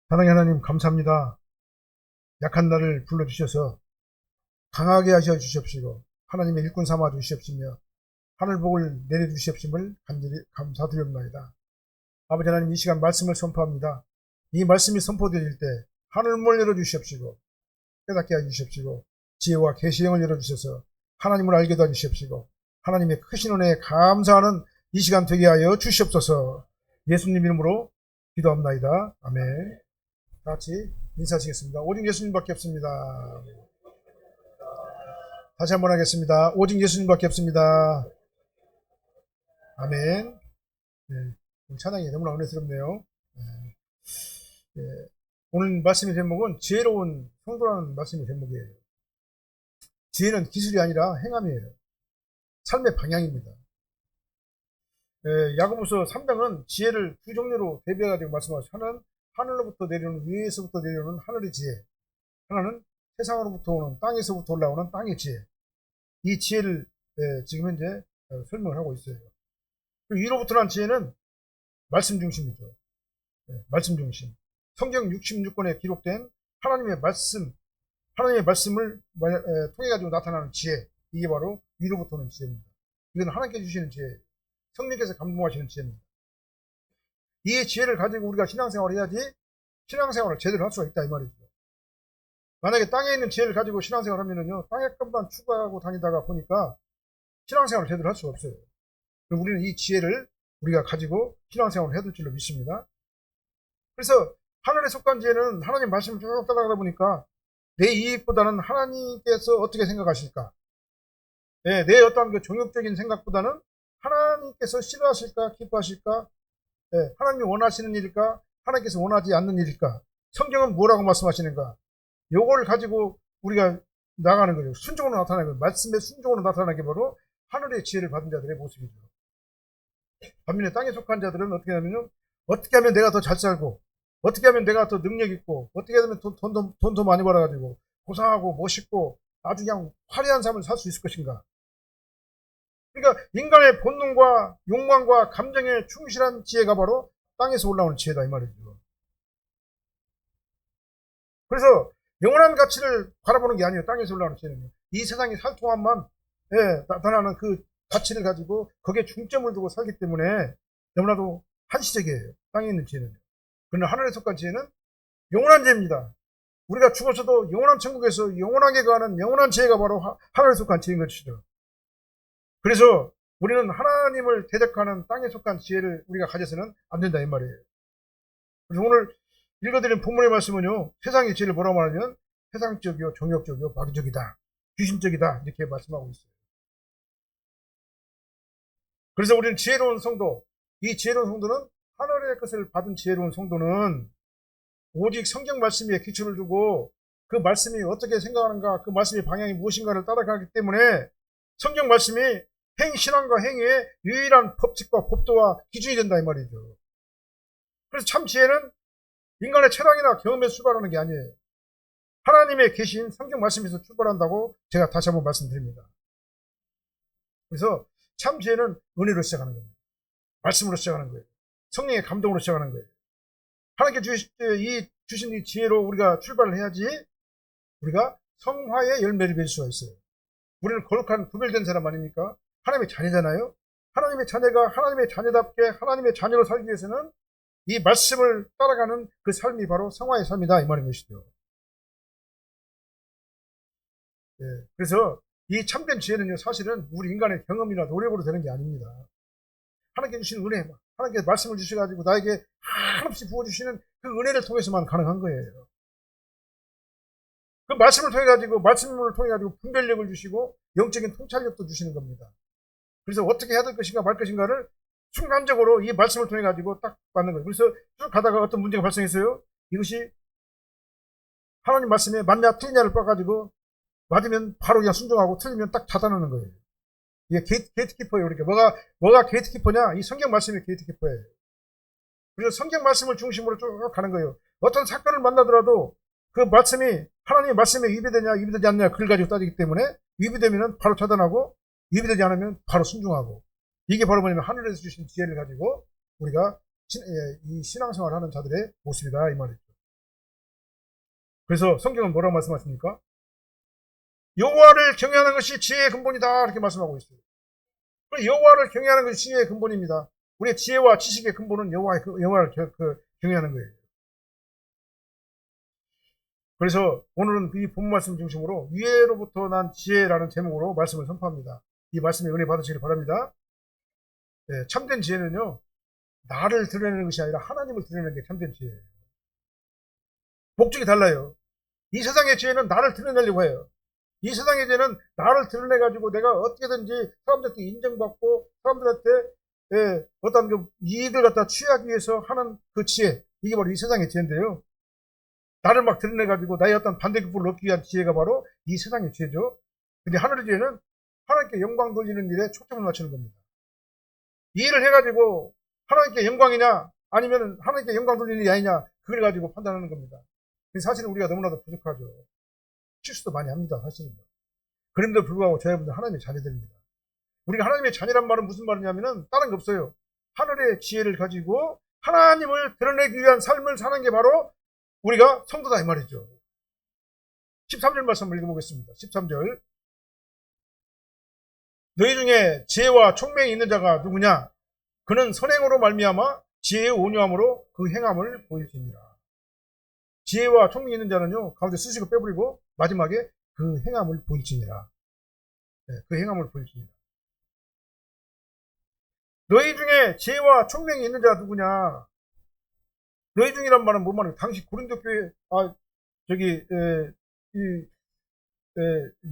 사랑의 하나님 감사합니다. 약한 나를 불러주셔서 강하게 하셔 주시옵시고 하나님의 일꾼 삼아 주시옵시며 하늘복을 내려주시옵심을 간절히 감사드립니다. 아버지 하나님, 이 시간 말씀을 선포합니다. 이 말씀이 선포되질 때 하늘문을 열어주시옵시고 깨닫게 해주시옵시고 지혜와 계시의 영을 열어주셔서 하나님을 알게 해주시옵시고 하나님의 크신 은혜에 감사하는 이 시간 되게 하여 주시옵소서. 예수님 이름으로 기도합나이다. 아멘. 다 같이 인사하시겠습니다. 오직 예수님밖에 없습니다. 다시 한번 하겠습니다. 오직 예수님밖에 없습니다. 아멘. 네, 찬양이 너무나 은혜스럽네요. 네, 오늘 말씀의 제목은 지혜로운 성도라는 말씀의 제목이에요. 지혜는 기술이 아니라 행함이에요. 삶의 방향입니다. 야고보서 3장은 지혜를 두 종류로 대비해가지고 말씀하시죠. 하나는 하늘로부터 내려오는, 위에서부터 내려오는 하늘의 지혜, 하나는 세상으로부터 오는, 땅에서부터 올라오는 땅의 지혜. 이 지혜를 지금 현재 설명을 하고 있어요. 위로부터 난 지혜는 말씀 중심이죠. 말씀 중심. 성경 66권에 기록된 하나님의 말씀을 통해 가지고 나타나는 지혜, 이게 바로 위로부터 오는 지혜입니다. 이건 하나님께 주시는 지혜, 성령께서 감동하시는 지혜입니다. 이 지혜를 가지고 우리가 신앙생활을 해야지 신앙생활을 제대로 할 수가 있다, 이 말이죠. 만약에 땅에 있는 지혜를 가지고 신앙생활을 하면은요, 땅의 것만 추구하고 다니다가 보니까 신앙생활을 제대로 할 수가 없어요. 그럼 우리는 이 지혜를 우리가 가지고 신앙생활을 해야 될 줄로 믿습니다. 그래서 하늘에 속한 지혜는 하나님 말씀을 쭉 따라가다 보니까 내 이익보다는 하나님께서 어떻게 생각하실까? 내 어떠한 그 종욕적인 생각보다는 하나님께서 싫어하실까, 기뻐하실까? 하나님이 원하시는 일일까? 하나님께서 원하지 않는 일일까? 성경은 뭐라고 말씀하시는가? 요걸 가지고 우리가 나가는 거죠. 순종으로 나타나는 거예요. 말씀의 순종으로 나타나는 게 바로 하늘의 지혜를 받은 자들의 모습이죠. 반면에 땅에 속한 자들은 어떻게 하냐면, 어떻게 하면 내가 더 잘 살고, 어떻게 하면 내가 더 능력 있고, 어떻게 하면 돈도 많이 벌어가지고 고상하고 멋있고 아주 그냥 화려한 삶을 살 수 있을 것인가? 그러니까 인간의 본능과 욕망과 감정에 충실한 지혜가 바로 땅에서 올라오는 지혜다, 이 말이죠. 그래서 영원한 가치를 바라보는 게 아니에요. 땅에서 올라오는 지혜는요. 이 세상이 살 동안만 나타나는 그 가치를 가지고 거기에 중점을 두고 살기 때문에 너무나도 한시적이에요. 땅에 있는 지혜는. 그러나 하늘에 속한 지혜는 영원한 지혜입니다. 우리가 죽어서도 영원한 천국에서 영원하게 가는 영원한 지혜가 바로 하늘에 속한 지혜인 것이죠. 그래서 우리는 하나님을 대적하는 땅에 속한 지혜를 우리가 가져서는 안 된다, 이 말이에요. 그래서 오늘 읽어드린 본문의 말씀은요, 세상의 지혜를 뭐라고 말하면 세상적이요, 정욕적이요, 마귀적이다, 귀신적이다, 이렇게 말씀하고 있어요. 그래서 우리는 지혜로운 성도, 이 지혜로운 성도는 하늘의 것을 받은 지혜로운 성도는 오직 성경 말씀에 기초를 두고 그 말씀이 어떻게 생각하는가, 그 말씀의 방향이 무엇인가를 따라가기 때문에 성경 말씀이 신앙과 행위의 유일한 법칙과 법도와 기준이 된다, 이 말이죠. 그래서 참 지혜는 인간의 철학이나 경험에 출발하는 게 아니에요. 하나님의 계신 성경 말씀에서 출발한다고 제가 다시 한번 말씀드립니다. 그래서 참 지혜는 은혜로 시작하는 겁니다. 말씀으로 시작하는 거예요. 성령의 감동으로 시작하는 거예요. 하나님께 주신 이 지혜로 우리가 출발을 해야지 우리가 성화의 열매를 맺을 수가 있어요. 우리는 거룩한 구별된 사람 아닙니까? 하나님의 자녀잖아요. 하나님의 자녀가 하나님의 자녀답게 하나님의 자녀로 살기 위해서는 이 말씀을 따라가는 그 삶이 바로 성화의 삶이다, 이 말인 것이죠. 그래서 이 참된 지혜는요, 사실은 우리 인간의 경험이나 노력으로 되는 게 아닙니다. 하나님께 주신 은혜, 하나님께 말씀을 주셔가지고 나에게 한없이 부어주시는 그 은혜를 통해서만 가능한 거예요. 그 말씀을 통해 가지고 분별력을 주시고 영적인 통찰력도 주시는 겁니다. 그래서 어떻게 해야 될 것인가 말 것인가를 순간적으로 이 말씀을 통해 가지고 딱 받는 거예요. 그래서 쭉 가다가 어떤 문제가 발생했어요. 이것이 하나님 말씀에 맞냐 틀리냐를 봐가지고 맞으면 바로 그냥 순종하고 틀리면 딱 닫아놓는 거예요. 이게 게이트키퍼예요. 그러니까 뭐가 게이트키퍼냐? 이 성경 말씀이 게이트키퍼예요. 그래서 성경 말씀을 중심으로 쭉 가는 거예요. 어떤 사건을 만나더라도 그 말씀이 하나님의 말씀에 위배되냐 위배되지 않냐 그걸 가지고 따지기 때문에 위배되면 바로 차단하고 위배되지 않으면 바로 순종하고, 이게 바로 뭐냐면 하늘에서 주신 지혜를 가지고 우리가 이 신앙생활을 하는 자들의 모습이다, 이 말이죠. 그래서 성경은 뭐라고 말씀하십니까? 여호와를 경외하는 것이 지혜의 근본이다 이렇게 말씀하고 있어요. 여호와를 경외하는 것이 지혜의 근본입니다. 우리의 지혜와 지식의 근본은 여호와를 경외하는 거예요. 그래서 오늘은 이 본 말씀 중심으로 위에로부터 난 지혜라는 제목으로 말씀을 선포합니다. 이 말씀에 은혜 받으시길 바랍니다. 네, 참된 지혜는요, 나를 드러내는 것이 아니라 하나님을 드러내는 게 참된 지혜예요. 목적이 달라요. 이 세상의 지혜는 나를 드러내려고 해요. 이 세상의 지혜는 나를 드러내가지고 내가 어떻게든지 사람들한테 인정받고 사람들한테 어떤 그 이익을 갖다 취하기 위해서 하는 그 지혜, 이게 바로 이 세상의 지혜인데요. 나를 막 드러내가지고 나의 어떤 반대급부를 얻기 위한 지혜가 바로 이 세상의 지혜죠. 근데 하늘의 지혜는 하나님께 영광 돌리는 일에 초점을 맞추는 겁니다. 이 일을 해가지고 하나님께 영광이냐 아니면 하나님께 영광 돌리는 일이 아니냐 그걸 가지고 판단하는 겁니다. 사실은 우리가 너무나도 부족하죠. 실수도 많이 합니다. 사실은. 그런데도 불구하고 저희분들 하나님의 자녀들입니다. 우리가 하나님의 자녀란 말은 무슨 말이냐면은 다른 게 없어요. 하늘의 지혜를 가지고 하나님을 드러내기 위한 삶을 사는 게 바로 우리가 성도다 이 말이죠. 13절 말씀을 읽어보겠습니다. 13절. 너희 중에 지혜와 총명이 있는 자가 누구냐? 그는 선행으로 말미암아 지혜의 온유함으로 그 행함을 보일지니라. 지혜와 총명이 있는 자는요, 가운데 수식을 빼버리고 마지막에 그 행함을 보일지니라. 네, 그 행함을 보일지니라. 너희 중에 지혜와 총명이 있는 자가 누구냐? 너희 중이란 말은 뭔 말이에요? 당시 고린도 교회,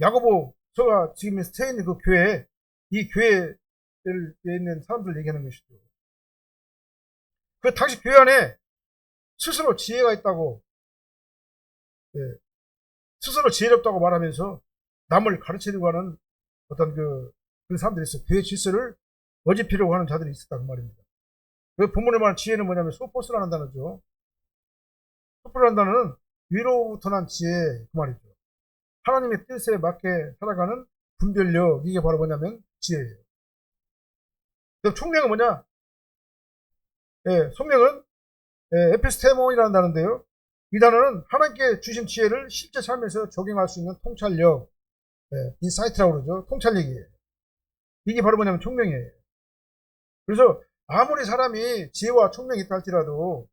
야고보서가 지금 서 있는 그 교회, 이 교회에 있는 사람들 얘기하는 것이죠. 그 당시 교회 안에 스스로 지혜가 있다고, 스스로 지혜롭다고 말하면서 남을 가르치려고 하는 어떤 그런 사람들이 있어요. 교회 질서를 어집히려고 하는 자들이 있었다 그 말입니다. 그 본문에 말하는 지혜는 뭐냐면 소포스라는 단어죠. 소포스라는 단어는 위로부터 난 지혜 그 말이죠. 하나님의 뜻에 맞게 살아가는 분별력, 이게 바로 뭐냐면 지혜예요. 총명은 뭐냐? 총명은 에피스테몬이라는 단어인데요. 이 단어는 하나님께 주신 지혜를 실제 삶에서 적용할 수 있는 통찰력, 인사이트라고 그러죠. 통찰력이에요. 이게 바로 뭐냐면 총명이에요. 그래서 아무리 사람이 지혜와 총명이 있다 할지라도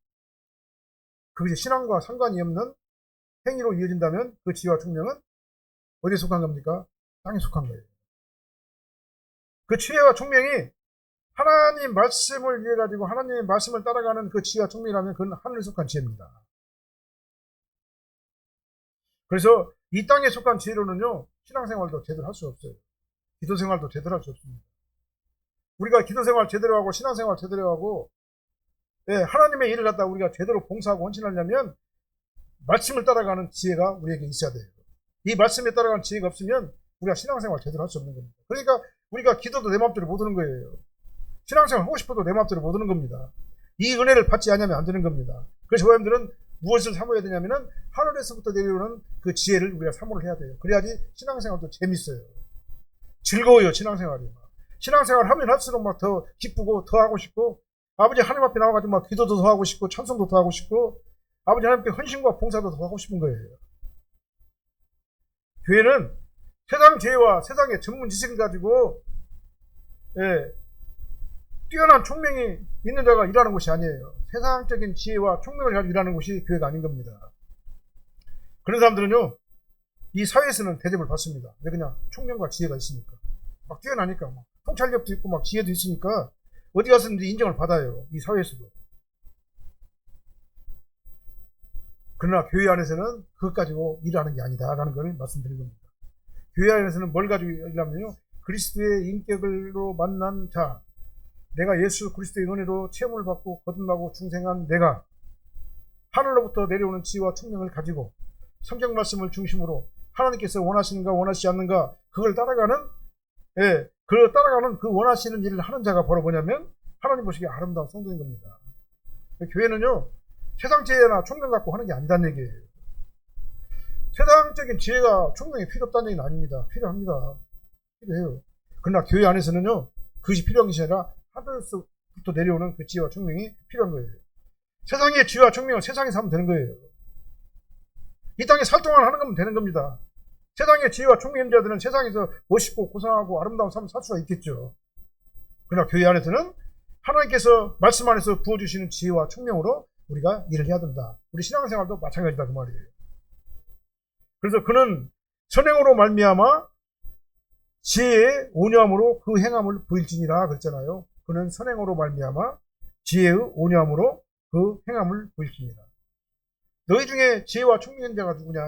그것이 신앙과 상관이 없는 행위로 이어진다면 그 지혜와 총명은 어디에 속한 겁니까? 땅에 속한 거예요. 그 지혜와 총명이 하나님 말씀을 위해 가지고 하나님의 말씀을 따라가는 그 지혜와 총명이라면 그건 하늘에 속한 지혜입니다. 그래서 이 땅에 속한 지혜로는요, 신앙생활도 제대로 할 수 없어요. 기도생활도 제대로 할 수 없습니다. 우리가 기도생활 제대로 하고 신앙생활 제대로 하고 하나님의 일을 갖다 우리가 제대로 봉사하고 헌신하려면 말씀을 따라가는 지혜가 우리에게 있어야 돼요. 이 말씀에 따라가는 지혜가 없으면 우리가 신앙생활 제대로 할 수 없는 겁니다. 그러니까 우리가 기도도 내 마음대로 못 하는 거예요. 신앙생활 하고 싶어도 내 마음대로 못 하는 겁니다. 이 은혜를 받지 않으면 안 되는 겁니다. 그래서 여러분들은 무엇을 사모해야 되냐면은 하늘에서부터 내려오는 그 지혜를 우리가 사모를 해야 돼요. 그래야지 신앙생활도 재밌어요. 즐거워요, 신앙생활이. 신앙생활 하면 할수록 막 더 기쁘고 더 하고 싶고 아버지 하나님 앞에 나와가지고 막 기도도 더 하고 싶고 찬송도 더 하고 싶고 아버지 하나님께 헌신과 봉사도 더 하고 싶은 거예요. 교회는 세상 지혜와 세상의 전문 지식을 가지고 뛰어난 총명이 있는 자가 일하는 곳이 아니에요. 세상적인 지혜와 총명을 가지고 일하는 곳이 교회가 아닌 겁니다. 그런 사람들은요, 이 사회에서는 대접을 받습니다. 왜 그냥 총명과 지혜가 있으니까. 막 뛰어나니까, 막 통찰력도 있고, 막 지혜도 있으니까, 어디 가서든지 인정을 받아요. 이 사회에서도. 그러나 교회 안에서는 그것 가지고 일하는 게 아니다라는 걸 말씀드린 겁니다. 교회 안에서는 뭘 가지고 일하면요, 그리스도의 인격으로 만난 자, 내가 예수 그리스도의 은혜로 체험을 받고 거듭나고 중생한 내가 하늘로부터 내려오는 지혜와 총명을 가지고 성경 말씀을 중심으로 하나님께서 원하시는가 원하시지 않는가 그걸 따라가는 그걸 따라가는 그 원하시는 일을 하는 자가 바로 뭐냐면 하나님 보시기에 아름다운 성도인 겁니다. 교회는요, 세상 지혜나 총명 갖고 하는 게 아니다는 얘기예요. 세상적인 지혜가 총명이 필요 없다는 얘기는 아닙니다. 필요합니다. 필요해요. 그러나 교회 안에서는요, 그것이 필요한 것이 아니라 하늘에서부터 내려오는 그 지혜와 총명이 필요한 거예요. 세상의 지혜와 총명은 세상에서 하면 되는 거예요. 이 땅에 살 동안 하는 거면 되는 겁니다. 세상의 지혜와 총명인 자들은 세상에서 멋있고 고상하고 아름다운 삶을 살 수가 있겠죠. 그러나 교회 안에서는 하나님께서 말씀 안에서 부어주시는 지혜와 총명으로 우리가 일을 해야 된다. 우리 신앙생활도 마찬가지다 그 말이에요. 그래서 그는 선행으로 말미암아 지혜의 온유함으로 그 행함을 보일지니라 그랬잖아요. 그는 선행으로 말미암아 지혜의 온유함으로 그 행함을 보일지니라. 너희 중에 지혜와 총명인 자가 누구냐?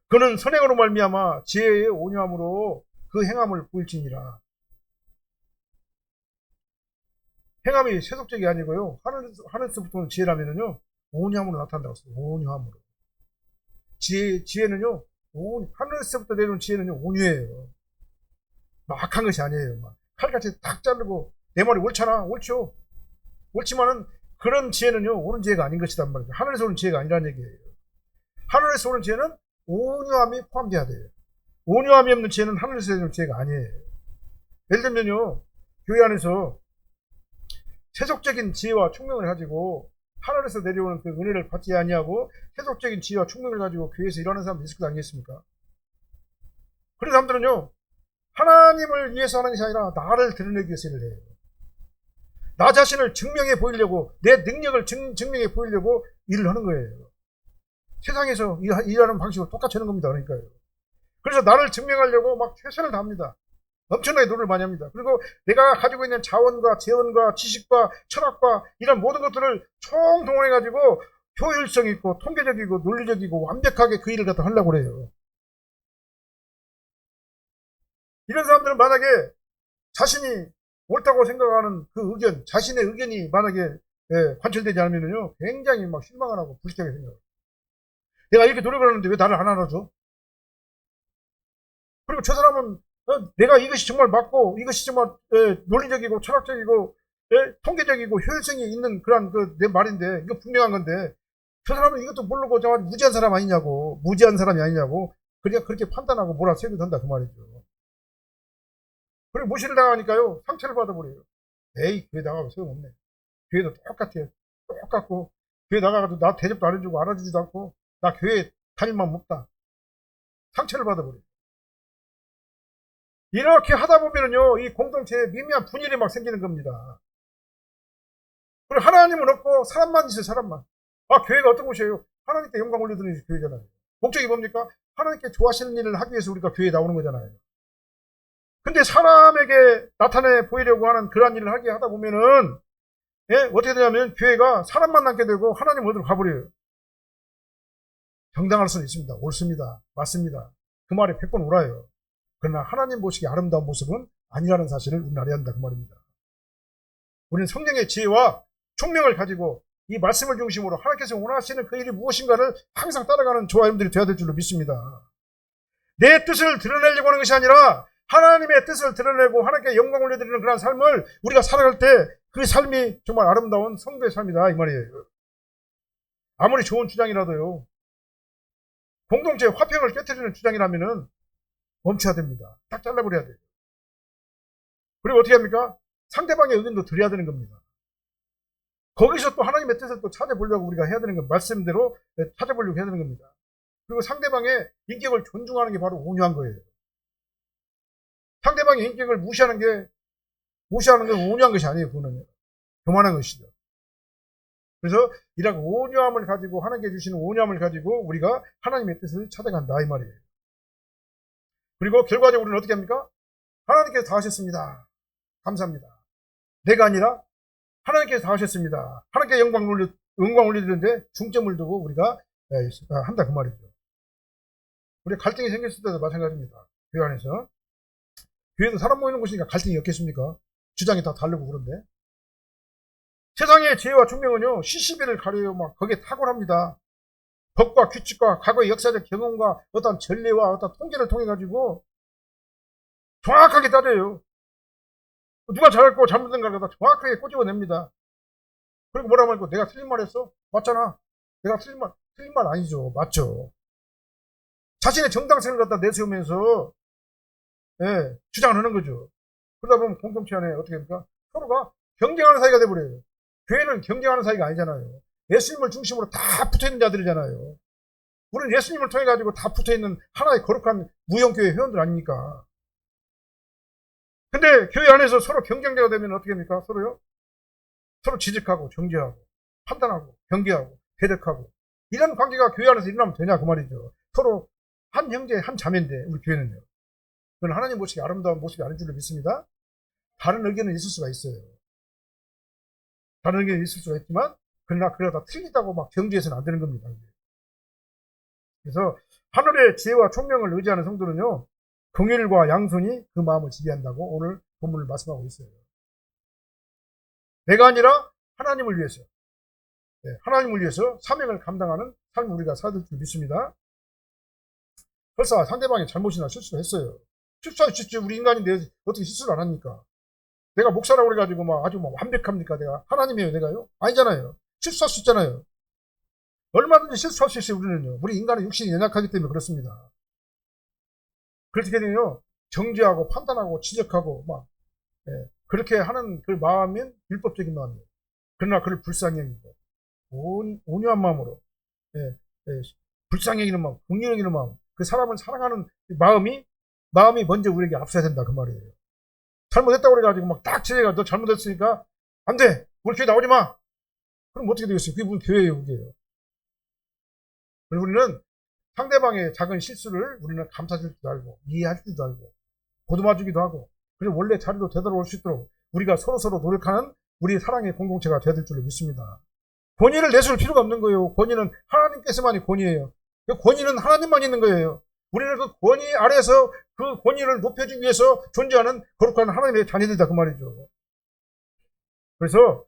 그는 선행으로 말미암아 지혜의 온유함으로 그 행함을 보일지니라. 행함이 세속적이 아니고요. 하늘에서부터는 지혜라면은요, 온유함으로 나타난다고 했어요. 온유함으로. 지혜는요, 하늘에서부터 내려오는 지혜는요, 온유해요. 막 악한 것이 아니에요. 막 칼같이 딱 자르고, 내 말이 옳잖아. 옳죠. 옳지만은, 그런 지혜는요, 옳은 지혜가 아닌 것이란 말이죠. 하늘에서 오는 지혜가 아니라는 얘기예요. 하늘에서 오는 지혜는 온유함이 포함돼야 돼요. 온유함이 없는 지혜는 하늘에서 오는 지혜가 아니에요. 예를 들면요, 교회 안에서 세속적인 지혜와 총명을 가지고 하늘에서 내려오는 그 은혜를 받지 아니하고 세속적인 지혜와 총명을 가지고 교회에서 일하는 사람도 있을 것 아니겠습니까? 그런 사람들은요, 하나님을 위해서 하는 것이 아니라 나를 드러내기 위해서 일을 해요. 나 자신을 증명해 보이려고, 내 능력을 증명해 보이려고 일을 하는 거예요. 세상에서 일하는 방식으로 똑같이 하는 겁니다. 그러니까요. 그래서 나를 증명하려고 막 최선을 다합니다. 엄청나게 노력을 많이 합니다. 그리고 내가 가지고 있는 자원과 재원과 지식과 철학과 이런 모든 것들을 총동원해가지고 효율성 있고 통계적이고 논리적이고 완벽하게 그 일을 갖다 하려고 그래요. 이런 사람들은 만약에 자신이 옳다고 생각하는 그 의견, 자신의 의견이 만약에 관철되지 않으면요, 굉장히 막 실망을 하고 불쾌하게 생각해요. 내가 이렇게 노력을 하는데 왜 나를 안 알아줘? 그리고 저 사람은 내가 이것이 정말 맞고 이것이 정말 논리적이고 철학적이고 통계적이고 효율성이 있는 그런 내 말인데 이거 분명한 건데 저 사람은 이것도 모르고 저 무지한 사람 아니냐고, 무지한 사람이 아니냐고, 그러니까 그렇게 판단하고 몰아세우게 된다 그 말이죠. 그리고 무시를 당하니까요, 상처를 받아버려요. 에이, 교회 나가면 소용없네. 교회도 똑같아요. 똑같고 교회 나가가지고 나 대접도 안 해주고 알아주지도 않고 나 교회 다닐 마음 없다. 상처를 받아버려요. 이렇게 하다 보면은요, 이 공동체에 미미한 분열이 막 생기는 겁니다. 그리고 하나님은 없고 사람만 있어요, 사람만. 아, 교회가 어떤 곳이에요? 하나님께 영광 올려드리는 교회잖아요. 목적이 뭡니까? 하나님께 좋아하시는 일을 하기 위해서 우리가 교회에 나오는 거잖아요. 근데 사람에게 나타내 보이려고 하는 그러한 일을 하게 하다 보면은, 어떻게 되냐면, 교회가 사람만 남게 되고 하나님 어디로 가버려요. 정당할 수는 있습니다. 옳습니다. 맞습니다. 그 말이 100번 옳아요. 그러나 하나님 보시기에 아름다운 모습은 아니라는 사실을 우리는 알아야 한다 그 말입니다. 우리는 성령의 지혜와 총명을 가지고 이 말씀을 중심으로 하나님께서 원하시는 그 일이 무엇인가를 항상 따라가는 저와 여러분들이 되어야 될 줄로 믿습니다. 내 뜻을 드러내려고 하는 것이 아니라 하나님의 뜻을 드러내고 하나님께 영광을 올려드리는 그런 삶을 우리가 살아갈 때 그 삶이 정말 아름다운 성도의 삶이다 이 말이에요. 아무리 좋은 주장이라도요, 공동체의 화평을 깨트리는 주장이라면은 멈춰야 됩니다. 딱 잘라버려야 돼요. 그리고 어떻게 합니까? 상대방의 의견도 드려야 되는 겁니다. 거기서 또 하나님의 뜻을 또 찾아보려고 우리가 해야 되는 건 말씀대로 찾아보려고 해야 되는 겁니다. 그리고 상대방의 인격을 존중하는 게 바로 온유한 거예요. 상대방의 인격을 무시하는 건 온유한 것이 아니에요. 그거는 교만한 것이죠. 그래서 이런 온유함을 가지고 하나님께 주시는 온유함을 가지고 우리가 하나님의 뜻을 찾아간다 이 말이에요. 그리고 결과적으로 우리는 어떻게 합니까? 하나님께서 다 하셨습니다. 감사합니다. 내가 아니라 하나님께서 다 하셨습니다. 하나님께 영광 올려드리는데 중점을 두고 우리가 한다 그 말이죠. 우리 갈등이 생겼을 때도 마찬가지입니다. 교회 안에서. 교회도 사람 모이는 곳이니까 갈등이 없겠습니까? 주장이 다 다르고 그런데. 세상의 지혜와 총명은요, 시시비를 가려요. 막 거기에 탁월합니다. 법과 규칙과 과거의 역사적 경험과 어떤 전례와 어떤 통계를 통해 가지고 정확하게 따져요. 누가 잘했고 잘못된가를 다 정확하게 꼬집어냅니다. 그리고 뭐라고 하고 내가 틀린 말 했어? 맞잖아. 내가 틀린 말 아니죠. 맞죠. 자신의 정당성을 갖다 내세우면서 주장을 하는 거죠. 그러다 보면 공동체 안에 어떻게 됩니까? 서로가 경쟁하는 사이가 돼버려요. 교회는 경쟁하는 사이가 아니잖아요. 예수님을 중심으로 다 붙어있는 자들이잖아요. 우리는 예수님을 통해 가지고 다 붙어있는 하나의 거룩한 무형교회 회원들 아닙니까? 근데 교회 안에서 서로 경쟁자가 되면 어떻게 합니까? 서로요? 서로 지적하고 정죄하고 판단하고 경계하고 대적하고 이런 관계가 교회 안에서 일어나면 되냐 그 말이죠. 서로 한 형제 한 자매인데 우리 교회는요. 그건 하나님 모습이 아름다운 모습이 아닌 줄로 믿습니다. 다른 의견은 있을 수가 있어요. 다른 의견이 있을 수가 있지만 그러나 그러다 틀리다고 막 경계해서는 안 되는 겁니다. 그래서 하늘의 지혜와 총명을 의지하는 성도는요. 긍휼과 양손이 그 마음을 지배한다고 오늘 본문을 말씀하고 있어요. 내가 아니라 하나님을 위해서 하나님을 위해서 사명을 감당하는 삶을 우리가 살아야 줄 믿습니다. 벌써 상대방이 잘못이나 실수를 했어요. 실수할 수 있지. 우리 인간인데 어떻게 실수를 안 합니까? 내가 목사라고 그래가지고 막 아주 막 완벽합니까? 내가 하나님이에요, 내가요? 아니잖아요. 실수할 수 있잖아요. 얼마든지 실수할 수 있어요, 우리는요. 우리 인간의 육신이 연약하기 때문에 그렇습니다. 그렇게 되면요, 정죄하고 판단하고 지적하고 막 그렇게 하는 그 마음은 율법적인 마음이에요. 그러나 그를 불쌍히 여기고 온유한 마음으로 불쌍히 여기는 마음, 긍휼히 여기는 마음, 그 사람을 사랑하는 마음이 먼저 우리에게 앞서야 된다 그 말이에요. 잘못했다고 그래가지고 막 딱 지혜가 너 잘못했으니까 안 돼, 우리 교회 나오지 마. 그럼 어떻게 되겠어요? 그게 무슨 교회예요, 그게요. 그리고 우리는 상대방의 작은 실수를 우리는 감싸줄 줄도 알고 이해할 줄도 알고 보듬어주기도 하고, 그리고 원래 자리로 되돌아올 수 있도록 우리가 서로서로 노력하는 우리 사랑의 공동체가 되야 될 줄로 믿습니다. 권위를 내세울 필요가 없는 거예요. 권위는 하나님께서만이 권위예요. 그 권위는 하나님만 있는 거예요. 우리는 그 권위 아래에서 그 권위를 높여주기 위해서 존재하는 거룩한 하나님의 자녀들이다 그 말이죠. 그래서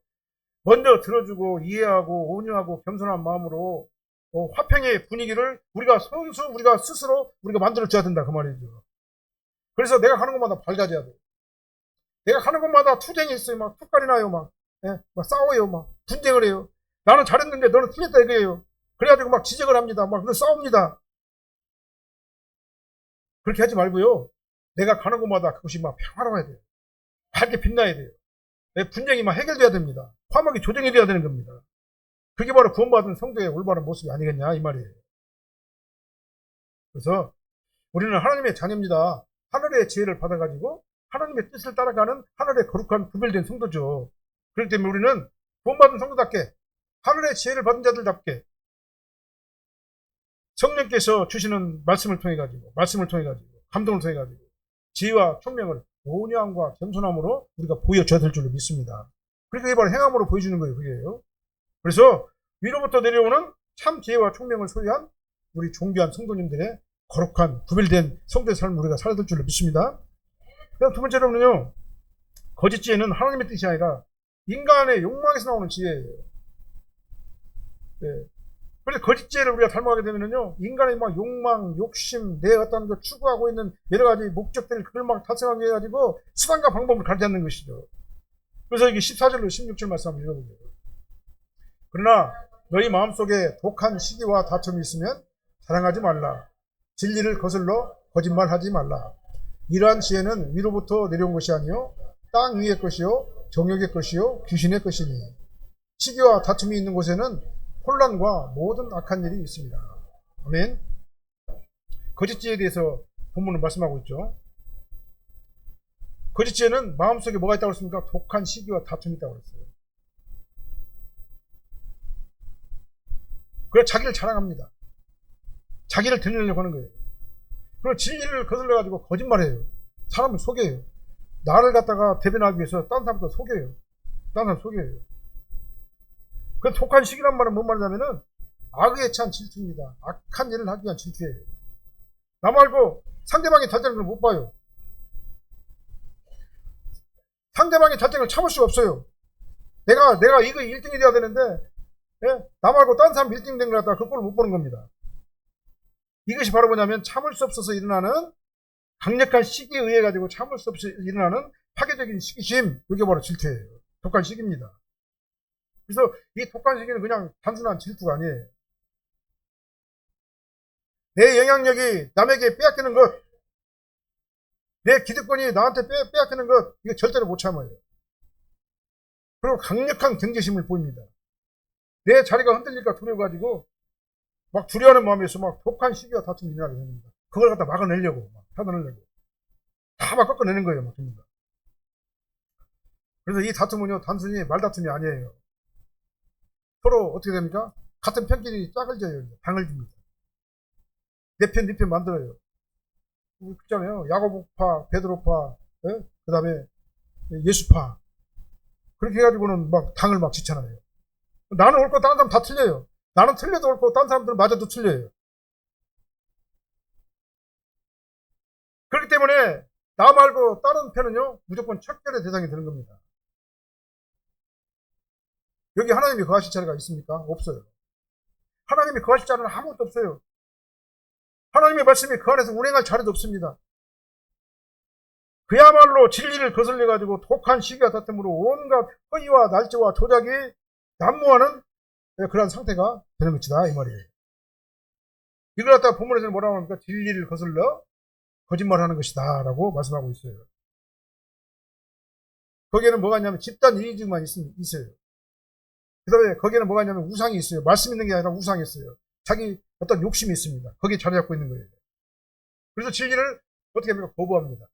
먼저 들어주고 이해하고 온유하고 겸손한 마음으로 화평의 분위기를 우리가 스스로 만들어줘야 된다 그 말이죠. 그래서 내가 가는 곳마다 밝아져야 돼. 내가 가는 곳마다 투쟁이 있어요. 막 툭갈이 나요. 막 싸워요. 막 분쟁을 해요. 나는 잘했는데 너는 틀렸다 이거예요. 그래가지고 막 지적을 합니다. 막 싸웁니다. 그렇게 하지 말고요. 내가 가는 곳마다 그것이 막 평화로워야 돼요. 밝게 빛나야 돼요. 분쟁이 막 해결돼야 됩니다. 화목이 조정이 돼야 되는 겁니다. 그게 바로 구원받은 성도의 올바른 모습이 아니겠냐 이 말이에요. 그래서 우리는 하나님의 자녀입니다. 하늘의 지혜를 받아가지고 하나님의 뜻을 따라가는 하늘의 거룩한 구별된 성도죠. 그렇기 때문에 우리는 구원받은 성도답게 하늘의 지혜를 받은 자들답게 성령께서 주시는 말씀을 통해 가지고 감동을 통해 가지고 지혜와 총명을 온유함과 겸손함으로 우리가 보여줘야 될 줄로 믿습니다. 그러니까 이게 바로 행함으로 보여주는 거예요. 그게요. 그래서 위로부터 내려오는 참 지혜와 총명을 소유한 우리 존귀한 성도님들의 거룩한 구별된 성도의 삶을 우리가 살아야 될 줄로 믿습니다. 그다음 두 번째로는요, 거짓 지혜는 하나님의 뜻이 아니라 인간의 욕망에서 나오는 지혜예요. 그래서 거짓 지혜를 우리가 닮아가게 되면요, 인간의 막 욕망, 욕심, 내 어떤 그 추구하고 있는 여러 가지 목적들을 그걸 막 달성하게 해가지고 수단과 방법을 가르치 않는 것이죠. 그래서 이게 14절로 16절 말씀 한번 읽어보세요. 그러나 너희 마음속에 독한 시기와 다툼이 있으면 자랑하지 말라. 진리를 거슬러 거짓말하지 말라. 이러한 지혜는 위로부터 내려온 것이 아니요 땅 위의 것이요 정욕의 것이요 귀신의 것이니 시기와 다툼이 있는 곳에는 혼란과 모든 악한 일이 있습니다. 아멘. 거짓 지혜에 대해서 본문은 말씀하고 있죠. 거짓 지혜는 마음속에 뭐가 있다고 했습니까? 독한 시기와 다툼이 있다고 했어요. 그래서 자기를 자랑합니다. 자기를 드러내려고 하는 거예요. 그리고 진리를 거슬러가지고 거짓말해요. 사람을 속여요. 나를 갖다가 대변하기 위해서 다른 사람도 속여요. 다른 사람 속여요. 그 독한 시기란 말은 뭔 말이냐면은 악의에 찬 질투입니다. 악한 일을 하기 위한 질투예요. 나 말고 상대방이 잘 되는 걸 못 봐요. 상대방이 잘 되는 걸 참을 수가 없어요. 내가 이거 1등이 돼야 되는데 나 말고 다른 사람 1등 된 걸 갖다가 그 꼴을 못 보는 겁니다. 이것이 바로 뭐냐면 참을 수 없어서 일어나는 강력한 시기에 의해 가지고 참을 수 없이 일어나는 파괴적인 시기심, 이게 바로 질투예요. 독한 시기입니다. 그래서 이 독한 시기는 그냥 단순한 질투가 아니에요. 내 영향력이 남에게 빼앗기는 것, 내 기득권이 나한테 빼앗기는 것, 이거 절대로 못 참아요. 그리고 강력한 경계심을 보입니다. 내 자리가 흔들릴까 두려워가지고 막 두려워하는 마음에서 막 독한 시기와 다툼이 일어나게 됩니다. 그걸 갖다 막아내려고, 막 차단하려고. 다 막 꺾어내는 거예요, 막 됩니다. 그래서 이 다툼은요, 단순히 말다툼이 아니에요. 서로 어떻게 됩니까? 같은 편끼리 짝을 져요. 방을 줍니다. 내 편, 네 편 만들어요. 그렇잖아요. 야고보파, 베드로파, 예? 그 다음에 예수파. 그렇게 해가지고는 막 당을 막 짓잖아요. 나는 옳고 다른 사람 다 틀려요. 나는 틀려도 옳고 다른 사람들은 맞아도 틀려요. 그렇기 때문에 나 말고 다른 편은요, 무조건 척결의 대상이 되는 겁니다. 여기 하나님이 거하실 자리가 있습니까? 없어요. 하나님이 거하실 자리는 아무것도 없어요. 하나님의 말씀이 그 안에서 운행할 자리도 없습니다. 그야말로 진리를 거슬려가지고 독한 시기와 다툼으로 온갖 허위와 날조와 조작이 난무하는 그런 상태가 되는 것이다, 이 말이에요. 이걸 갖다가 본문에서는 뭐라고 합니까? 진리를 거슬러 거짓말하는 것이다 라고 말씀하고 있어요. 거기에는 뭐가 있냐면 집단 이의증만 있어요. 그 다음에 거기에는 뭐가 있냐면 우상이 있어요. 말씀 있는 게 아니라 우상이 있어요. 자기 어떤 욕심이 있습니다. 거기에 자리 잡고 있는 거예요. 그래서 진리를 어떻게 합니까? 거부합니다.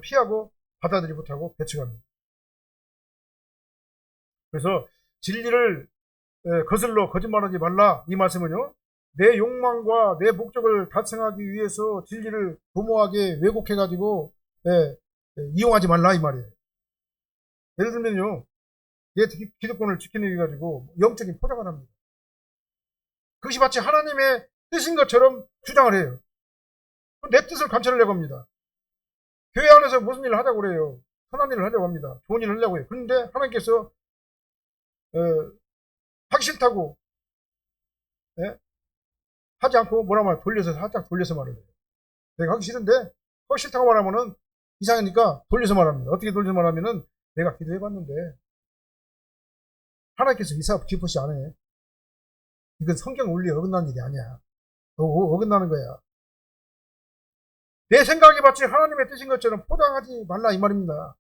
피하고 받아들이지 못하고 배척합니다. 그래서 진리를 거슬러 거짓말하지 말라, 이 말씀은요, 내 욕망과 내 목적을 달성하기 위해서 진리를 도모하게 왜곡해가지고 이용하지 말라, 이 말이에요. 예를 들면요, 내 기득권을 지키는 게 가지고 영적인 포장을 합니다. 그것이 마치 하나님의 뜻인 것처럼 주장을 해요. 내 뜻을 관철하려고 합니다. 교회 안에서 무슨 일을 하자고 그래요. 선한 일을 하려고 합니다. 좋은 일을 하려고 해요. 그런데 하나님께서 하기 싫다고 하지 않고 뭐라 말해, 돌려서, 살짝 돌려서 말을 해요. 내가 하기 싫은데 하기 싫다고 말하면은 이상하니까 돌려서 말합니다. 어떻게 돌려서 말하면은, 내가 기도해봤는데 하나님께서 이 사업 기쁘시 안 해. 이건 성경 원리에 어긋나는 일이 아니야. 어긋나는 거야. 내 생각이 마치 하나님의 뜻인 것처럼 포장하지 말라, 이 말입니다.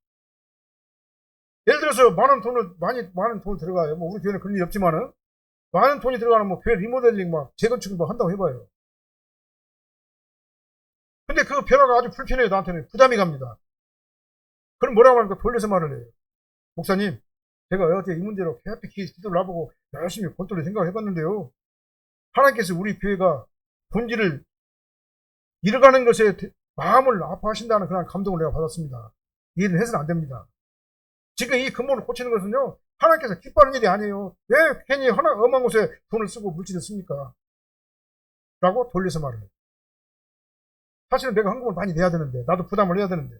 예를 들어서 많은 돈을 들어가요. 뭐 우리 교회는 그런 일이 없지만은 많은 돈이 들어가는 뭐 교회 리모델링 막 재건축 뭐 한다고 해봐요. 근데 그 변화가 아주 불편해요. 나한테는 부담이 갑니다. 그럼 뭐라고 하니까 돌려서 말을 해요. 목사님, 제가 어제 이 문제로 깊이 기도를 해보고 열심히 골똘히 생각을 해봤는데요, 하나님께서 우리 교회가 본질을 잃어가는 것에 마음을 아파하신다는 그런 감동을 내가 받았습니다. 이 일은 해서는 안 됩니다. 지금 이 근본을 고치는 것은요, 하나님께서 기뻐하는 일이 아니에요. 왜 괜히 엄한 곳에 돈을 쓰고 물질을 씁니까? 라고 돌려서 말을 해요. 사실은 내가 헌금을 많이 내야 되는데, 나도 부담을 해야 되는데,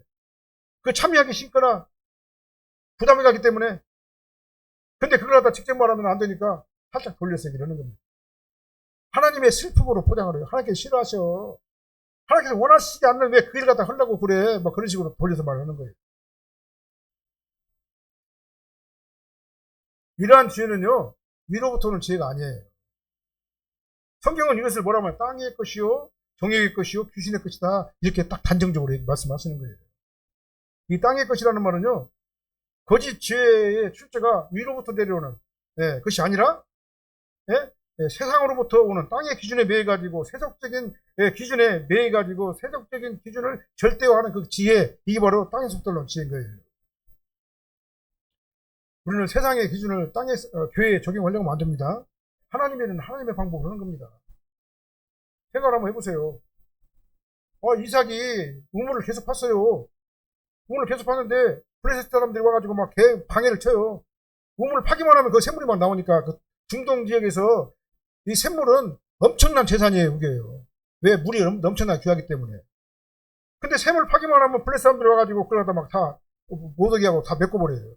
그 참여하기 싫거나 부담이 가기 때문에, 근데 그걸 갖다 직접 말하면 안 되니까 살짝 돌려서 얘기를 하는 겁니다. 하나님의 슬픔으로 포장을 해요. 하나님께서 싫어하셔. 하나님께서 원하시지 않는 왜 그 일을 갖다 하려고 그래? 막 그런 식으로 돌려서 말을 하는 거예요. 이러한 지혜는요, 위로부터 오는 지혜가 아니에요. 성경은 이것을 뭐라고 하면 땅의 것이요, 정욕의 것이요, 귀신의 것이다, 이렇게 딱 단정적으로 말씀하시는 거예요. 이 땅의 것이라는 말은요, 거짓 지혜의 출처가 위로부터 내려오는 것이 아니라 세상으로부터 오는 땅의 기준에 매여 가지고 세속적인 기준에 매여 가지고 세속적인 기준을 절대화하는 그 지혜, 이게 바로 땅에서부터 온 지혜인 거예요. 우리는 세상의 기준을 교회에 적용하려고 만듭니다. 하나님에는 하나님의 방법으로 하는 겁니다. 생각을 한번 해보세요. 이삭이 우물을 계속 팠어요. 우물을 계속 팠는데 블레셋 사람들이 와가지고 막 방해를 쳐요. 우물을 파기만 하면 그 샘물이 막 나오니까, 그 중동 지역에서 이 샘물은 엄청난 재산이에요, 그게요. 왜? 물이 넘쳐나게 귀하기 때문에. 근데 샘물 파기만 하면 블레셋 사람들이 와가지고 그러다 막 다 못 오게 하고 다 메꿔버려요.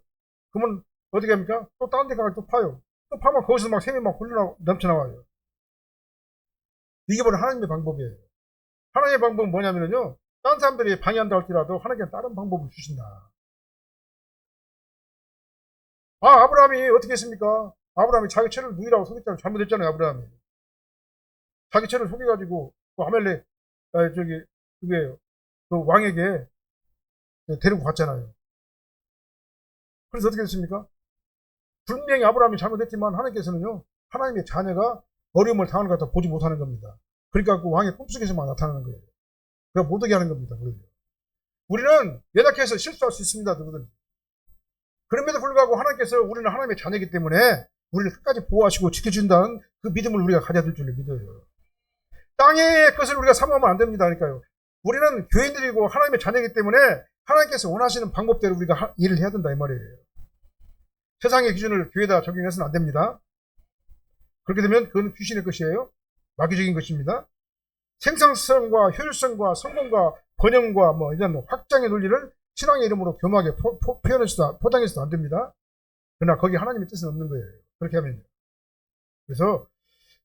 그러면 어떻게 합니까? 또 다른 데 가서 또 파요. 또 파면 거기서 막 샘이 막 넘쳐나와요. 이게 바로 하나님의 방법이에요. 하나님의 방법은 뭐냐면요, 다른 사람들이 방해한다 할지라도 하나님께서 다른 방법을 주신다. 아브라함이 어떻게 했습니까? 아브라함이 자기 채를 누이라고 속였잖아요. 잘못했잖아요, 아브라함이. 자기 채를 속여가지고 그 아멜렉 그게 그 왕에게 데리고 갔잖아요. 그래서 어떻게 됐습니까? 분명히 아브라함이 잘못했지만 하나님께서는요, 하나님의 자녀가 어려움을 당하는 것 같아 보지 못하는 겁니다. 그러니까 그 왕의 꿈속에서만 나타나는 거예요. 그러니까 못 오게 하는 겁니다. 우리는 연약해서 실수할 수 있습니다. 누구든. 그럼에도 불구하고 하나님께서 우리는 하나님의 자녀이기 때문에 우리를 끝까지 보호하시고 지켜준다는 그 믿음을 우리가 가져야 될 줄을 믿어요. 땅의 것을 우리가 사모하면 안 됩니다. 그러니까요. 우리는 교인들이고 하나님의 자녀이기 때문에 하나님께서 원하시는 방법대로 우리가 일을 해야 된다 이 말이에요. 세상의 기준을 교회에다 적용해서는 안 됩니다. 그렇게 되면 그건 귀신의 것이에요. 마귀적인 것입니다. 생산성과 효율성과 성공과 번영과 이런 확장의 논리를 신앙의 이름으로 교묘하게 표현해서도 포장해서도 안 됩니다. 그러나 거기 하나님의 뜻은 없는 거예요. 그렇게 하면. 그래서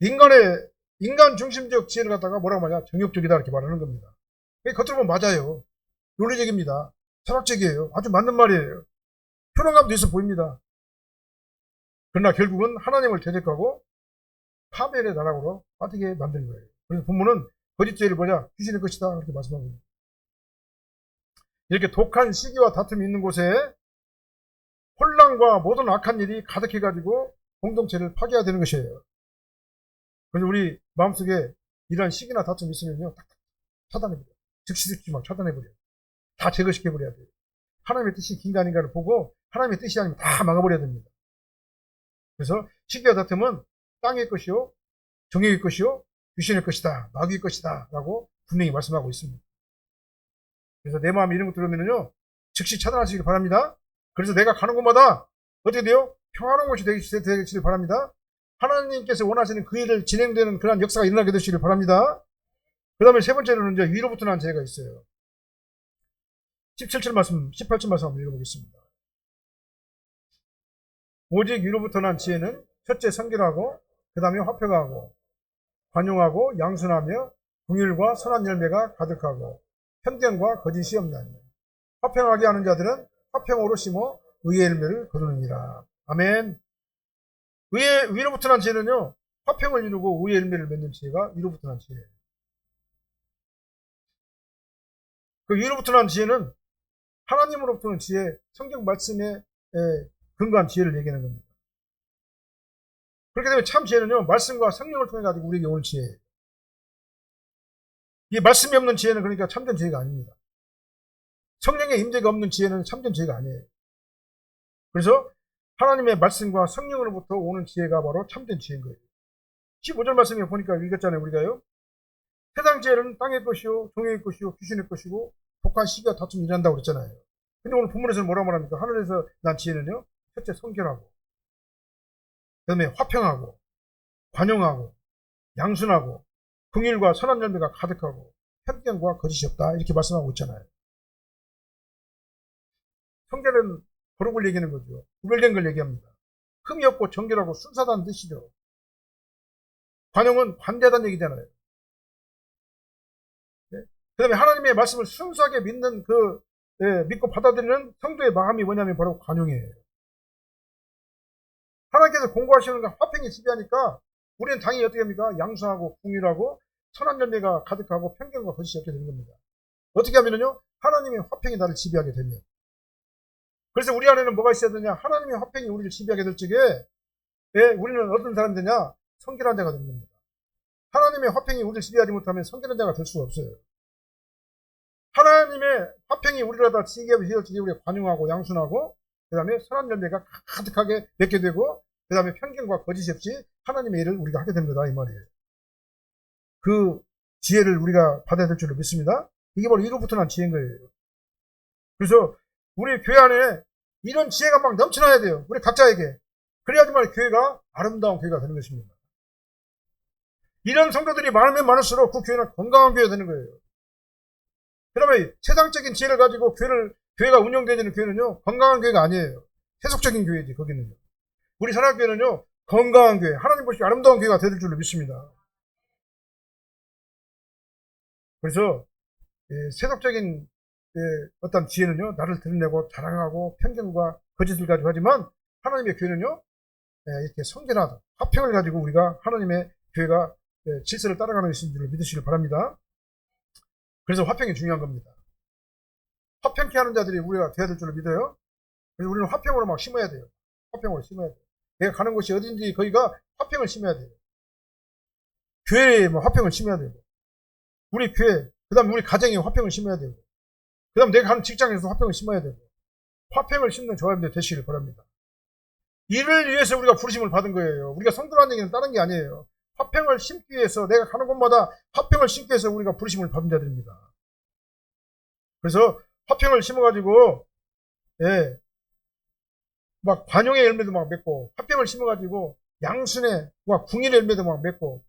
인간 중심적 지혜를 갖다가 뭐라고 하냐? 정욕적이다 이렇게 말하는 겁니다. 겉으로 보면 맞아요. 논리적입니다. 철학적이에요. 아주 맞는 말이에요. 효능감도 있어 보입니다. 그러나 결국은 하나님을 대적하고 파멸의 나락으로 빠지게 만든 거예요. 그래서 본문은 거짓 죄를 뭐냐? 귀신의 것이다 이렇게 말씀하고 있습니다. 이렇게 독한 시기와 다툼이 있는 곳에 혼란과 모든 악한 일이 가득해가지고 공동체를 파괴해야 되는 것이에요. 그래서 우리 마음속에 이러한 시기나 다툼이 있으면요, 딱 차단해버려요. 즉시 막 차단해버려요. 다 제거시켜버려야 돼요. 하나님의 뜻이 긴가인가를 보고 하나님의 뜻이 아니면 다 막아버려야 됩니다. 그래서 시기와 다툼은 땅의 것이요, 정욕의 것이요, 귀신의 것이다, 마귀의 것이다 라고 분명히 말씀하고 있습니다. 그래서 내 마음에 이런 것 들으면요, 즉시 차단하시길 바랍니다. 그래서 내가 가는 곳마다 어떻게 돼요? 평화로운 곳이 되시길 바랍니다. 하나님께서 원하시는 그 일을 진행되는 그런 역사가 일어나게 되시길 바랍니다. 그 다음에 세 번째로는 이제 위로부터 난 지혜가 있어요. 18절 말씀 한번 읽어보겠습니다. 오직 위로부터 난 지혜는 첫째 성결하고, 그 다음에 화평하고, 관용하고, 양순하며, 긍휼과 선한 열매가 가득하고, 편견과 거짓이 없나니. 화평하게 하는 자들은 화평으로 심어 의의 열매를 거두느니라. 아멘. 위로부터 난 지혜는요, 화평을 이루고 의의 열매를 맺는 지혜가 위로부터 난 지혜예요. 그 위로부터 난 지혜는 하나님으로부터는 지혜, 성경 말씀에 근거한 지혜를 얘기하는 겁니다. 그렇게 되면 참 지혜는요, 말씀과 성령을 통해 가지고 우리에게 오는 지혜예요. 이 말씀이 없는 지혜는 그러니까 참된 지혜가 아닙니다. 성령의 임재가 없는 지혜는 참된 지혜가 아니에요. 그래서 하나님의 말씀과 성령으로부터 오는 지혜가 바로 참된 지혜인 거예요. 15절 말씀에 보니까 읽었잖아요, 우리가요. 세상 지혜는 땅의 것이요, 종의 것이요, 귀신의 것이고, 독한 시기와 다툼이 일어난다고 그랬잖아요. 근데 오늘 본문에서는 뭐라고 말합니까? 하늘에서 난 지혜는요, 첫째 성결하고, 그 다음에 화평하고, 관용하고, 양순하고, 긍휼과 선한 열매가 가득하고, 편견과 거짓이 없다 이렇게 말씀하고 있잖아요. 성결은 거룩을 얘기하는 거죠. 구별된 걸 얘기합니다. 흠이 없고 정결하고 순수하다는 뜻이죠. 관용은 관대하다는 얘기잖아요. 네? 그 다음에 하나님의 말씀을 순수하게 믿는 믿고 받아들이는 성도의 마음이 뭐냐면 바로 관용이에요. 하나님께서 공부하시는 화평이 지배하니까 우리는 당연히 어떻게 합니까? 양수하고 긍휼하고 선한 열매가 가득하고 편견과 거짓이 없게 되는 겁니다. 어떻게 하면요? 하나님의 화평이 나를 지배하게 되면. 그래서 우리 안에는 뭐가 있어야 되냐? 하나님의 화평이 우리를 지배하게 될 적에 우리는 어떤 사람이 되냐? 성결한 자가 되는 겁니다. 하나님의 화평이 우리를 지배하지 못하면 성결한 자가 될 수가 없어요. 하나님의 화평이 우리를 다 지배하게 될 적에 우리가 관용하고 양순하고 그 다음에 선한 열매가 가득하게 맺게 되고 그 다음에 편견과 거짓이 없이 하나님의 일을 우리가 하게 됩니다. 이 말이에요. 그 지혜를 우리가 받아야 될 줄로 믿습니다. 이게 바로 이로부터 난 지혜인 거예요. 그래서 우리 교회 안에 이런 지혜가 막 넘쳐나야 돼요. 우리 각자에게. 그래야지만 교회가 아름다운 교회가 되는 것입니다. 이런 성도들이 많으면 많을수록 그 교회는 건강한 교회가 되는 거예요. 그러면 세상적인 지혜를 가지고 교회가 운영되는 교회는요, 건강한 교회가 아니에요. 세속적인 교회지, 거기는요. 우리 산악교회는요, 건강한 교회, 하나님 보시기 아름다운 교회가 될 줄로 믿습니다. 그래서 세속적인 어떤 지혜는요, 나를 드러내고 자랑하고 편견과 거짓을 가지고 하지만 하나님의 교회는요, 이렇게 성결하다, 화평을 가지고 우리가 하나님의 교회가 질서를 따라가는 것인 줄 믿으시길 바랍니다. 그래서 화평이 중요한 겁니다. 화평케 하는 자들이 우리가 되어야 될 줄로 믿어요. 그래서 우리는 화평으로 막 심어야 돼요. 화평으로 심어야 돼요. 내가 가는 곳이 어딘지 거기가 화평을 심어야 돼요. 교회에 뭐 화평을 심어야 되고, 우리 교회, 그 다음에 우리 가정에 화평을 심어야 되고, 그 다음에 내가 가는 직장에서 화평을 심어야 되고, 화평을 심는 저하님들 되시길 바랍니다. 이를 위해서 우리가 부르심을 받은 거예요. 우리가 성도라는 얘기는 다른 게 아니에요. 화평을 심기 위해서, 내가 가는 곳마다 화평을 심기 위해서 우리가 부르심을 받은 자들입니다. 그래서 화평을 심어가지고, 예, 막 관용의 열매도 막 맺고, 화평을 심어가지고 양순의 궁일의 열매도 막 맺고,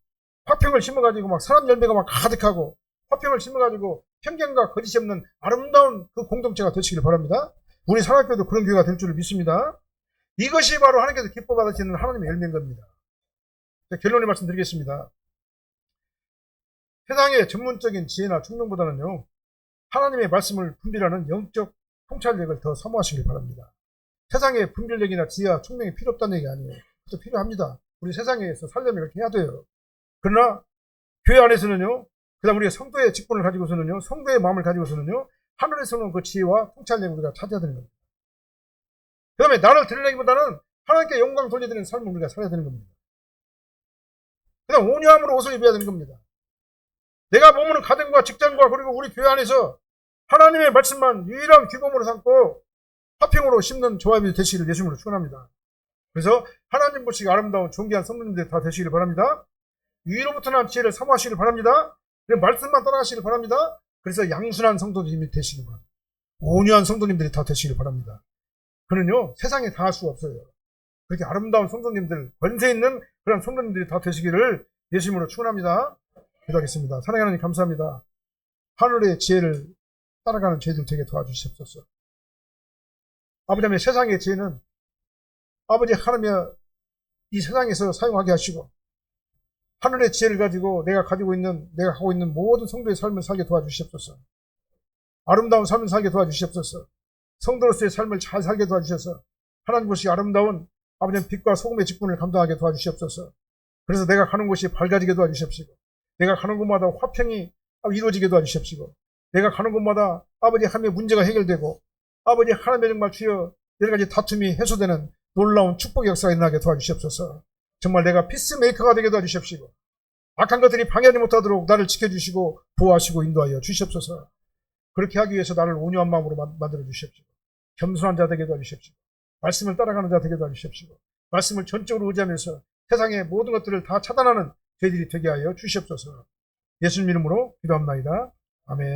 화평을 심어가지고 막 사람 열매가 막 가득하고, 화평을 심어가지고 편견과 거짓이 없는 아름다운 그 공동체가 되시길 바랍니다. 우리 사랑교회도 그런 교회가 될 줄을 믿습니다. 이것이 바로 하나님께서 기뻐 받으시는 하나님의 열매인 겁니다. 결론의 말씀 드리겠습니다. 세상의 전문적인 지혜나 총명보다는요, 하나님의 말씀을 분별하는 영적 통찰력을 더 사모하시길 바랍니다. 세상에 분별력이나 지혜와 총명이 필요 없다는 얘기 아니에요. 그것도 필요합니다. 우리 세상에서 살려면 그렇게 해야 돼요. 그러나 교회 안에서는요, 그 다음 우리가 성도의 직분을 가지고서는요, 성도의 마음을 가지고서는요, 하늘에서 오는 그 지혜와 통찰력을 우리가 찾아야 되는 겁니다. 그 다음에 나를 드러내기보다는 하나님께 영광 돌려드리는 삶을 우리가 살아야 되는 겁니다. 그 다음 온유함으로 옷을 입어야 되는 겁니다. 내가 머무는 가정과 직장과 그리고 우리 교회 안에서 하나님의 말씀만 유일한 규범으로 삼고 화평으로 심는 조합이 되시기를 예수님으로 축원합니다. 그래서 하나님 보시기 아름다운 존귀한 성도님들 다 되시기를 바랍니다. 위로부터 난 지혜를 사모하시기를 바랍니다. 말씀만 따라가시기를 바랍니다. 그래서 양순한 성도님이 되시기를 바랍니다. 온유한 성도님들이 다 되시기를 바랍니다. 그는요, 세상에 당할 수가 없어요. 그렇게 아름다운 성도님들, 권세 있는 그런 성도님들이 다 되시기를 예수님으로 축원합니다. 기도하겠습니다. 사랑하는 하나님 감사합니다. 하늘의 지혜를 따라가는 저희들 되게 도와주시옵소서. 아버지 하나님, 세상의 지혜는 아버지 하나님의 이 세상에서 사용하게 하시고, 하늘의 지혜를 가지고 내가 하고 있는 모든 성도의 삶을 살게 도와주시옵소서. 아름다운 삶을 살게 도와주시옵소서. 성도로서의 삶을 잘 살게 도와주셔서 하나님 보시기 아름다운 아버지의 빛과 소금의 직분을 감당하게 도와주시옵소서. 그래서 내가 가는 곳이 밝아지게 도와주시옵시고, 내가 가는 곳마다 화평이 이루어지게 도와주시옵시고, 내가 가는 곳마다 아버지 하나님의 문제가 해결되고, 아버지 하나님의 정말 주여 여러 가지 다툼이 해소되는 놀라운 축복의 역사가 일어나게 도와주시옵소서. 정말 내가 피스메이커가 되게 도와주시옵시고, 악한 것들이 방해하지 못하도록 나를 지켜주시고 보호하시고 인도하여 주시옵소서. 그렇게 하기 위해서 나를 온유한 마음으로 만들어 주시옵시고, 겸손한 자 되게 도와주시옵시고, 말씀을 따라가는 자 되게 도와주시옵시고, 말씀을 전적으로 의지하면서 세상의 모든 것들을 다 차단하는 저희들이 되게 하여 주시옵소서. 예수님 이름으로 기도합나이다. 아멘.